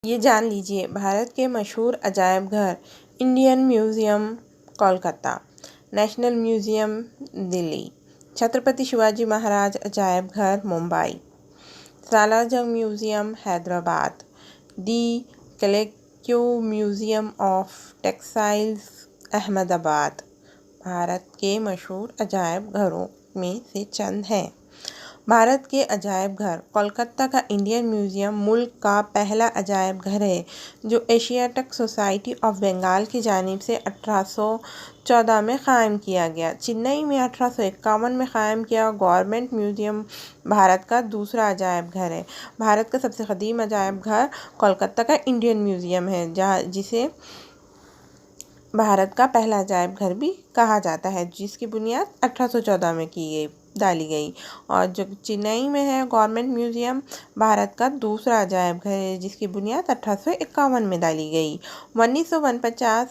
یہ جان لیجیے بھارت کے مشہور عجائب گھر: Indian museum Kolkata, national museum Delhi, Chhatrapati Shivaji Maharaj عجائب گھر Mumbai, Salar Jung museum Hyderabad, the collective museum of textiles Ahmedabad Bharat کے مشہور عجائب گھروں میں سے چند ہیں۔ بھارت کے عجائب گھر: کولکتہ کا انڈین میوزیم ملک کا پہلا عجائب گھر ہے جو ایشیاٹک سوسائٹی آف بنگال کی جانب سے 1814 میں قائم کیا گیا۔ چنئی میں 1851 میں قائم کیا گورنمنٹ میوزیم بھارت کا دوسرا عجائب گھر ہے۔ بھارت کا سب سے قدیم عجائب گھر کولکتہ کا انڈین میوزیم ہے جسے بھارت کا پہلا عجائب گھر بھی کہا جاتا ہے، جس کی بنیاد 1814 میں ڈالی گئی، اور جو چنئی میں ہے گورنمنٹ میوزیم بھارت کا دوسرا عجائب گھر ہے جس کی بنیاد 1851 میں ڈالی گئی۔ 1949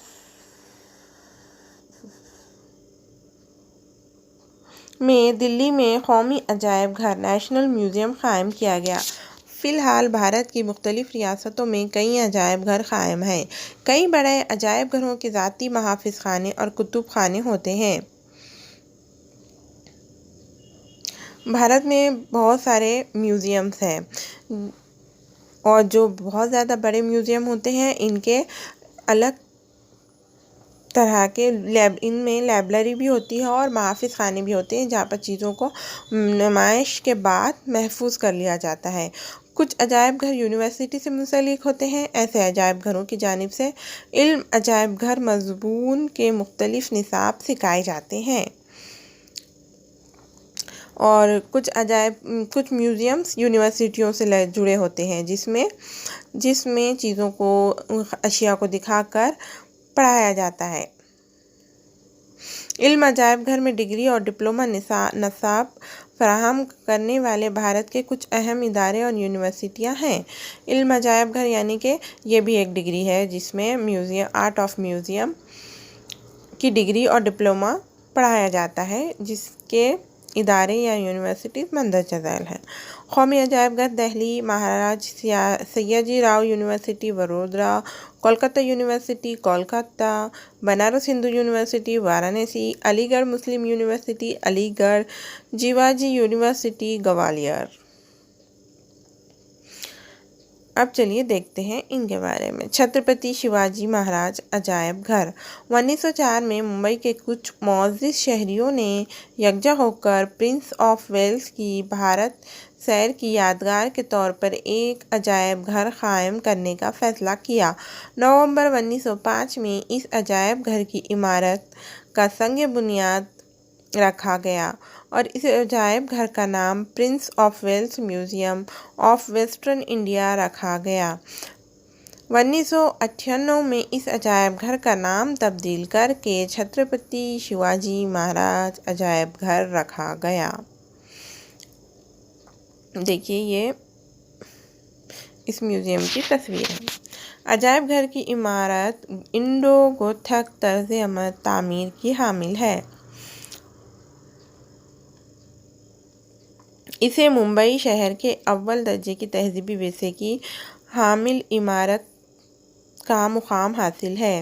میں دلی میں قومی عجائب گھر نیشنل میوزیم قائم کیا گیا۔ فی الحال بھارت کی مختلف ریاستوں میں کئی عجائب گھر قائم ہیں۔ کئی بڑے عجائب گھروں کے ذاتی محافظ خانے اور کتب خانے ہوتے ہیں۔ بھارت میں بہت سارے میوزیمز ہیں، اور جو بہت زیادہ بڑے میوزیم ہوتے ہیں ان کے الگ طرح کے ان میں لائبریری بھی ہوتی ہے اور محافظ خانے بھی ہوتے ہیں جہاں پر چیزوں کو نمائش کے بعد محفوظ کر لیا جاتا ہے۔ کچھ عجائب گھر یونیورسٹی سے منسلک ہوتے ہیں۔ ایسے عجائب گھروں کی جانب سے علم عجائب گھر مضمون کے مختلف نصاب سکھائے جاتے ہیں، اور کچھ میوزیمز یونیورسٹیوں سے جڑے ہوتے ہیں جس میں چیزوں کو، اشیاء کو دکھا کر پڑھایا جاتا ہے۔ علم عجائب گھر میں ڈگری اور ڈپلومہ نصاب فراہم کرنے والے بھارت کے کچھ اہم ادارے اور یونیورسٹیاں ہیں۔ علم عجائب گھر یعنی کہ یہ بھی ایک ڈگری ہے جس میں آرٹ آف میوزیم کی ڈگری اور ڈپلومہ پڑھایا جاتا ہے، جس کے ادارے یا یونیورسٹیز مندرجہ ذیل ہیں۔ قومی عجائب گھر: دہلی مہاراج Sayaji Rao university Vadodara, Kolkata university Kolkata, Banaras Hindu university Varanasi, علی گڑھ مسلم یونیورسٹی علی گڑھ، جیواجی یونیورسٹی گوالیر۔ اب چلیے دیکھتے ہیں ان کے بارے میں۔ چھترپتی شیواجی مہاراج عجائب گھر: 1904 میں ممبئی کے کچھ معزز شہریوں نے یکجا ہو کر پرنس آف ویلز کی بھارت سیر کی یادگار کے طور پر ایک عجائب گھر قائم کرنے کا فیصلہ کیا۔ نومبر 1905 میں اس عجائب گھر کی عمارت کا سنگ بنیاد رکھا گیا اور اس عجائب گھر کا نام Prince of Wales Museum of Western India رکھا گیا۔ 1998 میں اس عجائب گھر کا نام تبدیل کر کے چھترپتی شیواجی مہاراج عجائب گھر رکھا گیا۔ دیکھیے یہ اس میوزیم کی تصویر ہے۔ عجائب گھر کی عمارت انڈو گوتھک طرز عمل تعمیر کی حامل ہے۔ اسے ممبئی شہر کے اول درجے کی تہذیبی ورثے کی حامل عمارت کا مقام حاصل ہے۔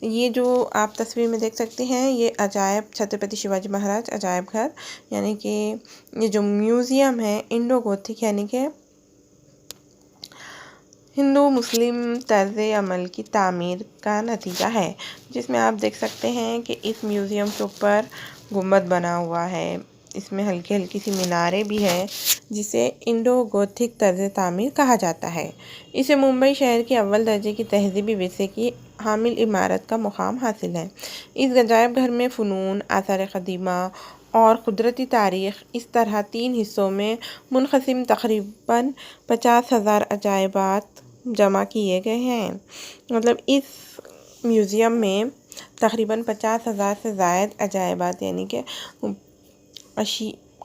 یہ جو آپ تصویر میں دیکھ سکتے ہیں یہ چھترپتی شیواجی مہاراج عجائب گھر یعنی کہ یہ جو میوزیم ہے انڈو گوتھک یعنی کہ ہندو مسلم طرز عمل کی تعمیر کا نتیجہ ہے، جس میں آپ دیکھ سکتے ہیں کہ اس میوزیم کے اوپر گنبد بنا ہوا ہے، اس میں ہلکی ہلکی سی میناریں بھی ہیں جسے انڈو گوتھک طرز تعمیر کہا جاتا ہے۔ اسے ممبئی شہر کے اول درجے کی تہذیبی ورثے کی حامل عمارت کا مقام حاصل ہے۔ اس عجائب گھر میں فنون، آثار قدیمہ اور قدرتی تاریخ اس طرح 3 حصوں میں منقسم تقریباً 50,000 عجائبات جمع کیے گئے ہیں۔ مطلب اس میوزیم میں تقریباً 50,000 سے زائد عجائبات یعنی کہ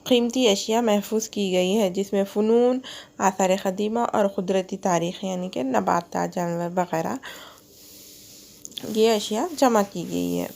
قیمتی اشیاء محفوظ کی گئی ہے، جس میں فنون، آثار قدیمہ اور قدرتی تاریخ یعنی کہ نباتات، جانور وغیرہ یہ اشیاء جمع کی گئی ہے۔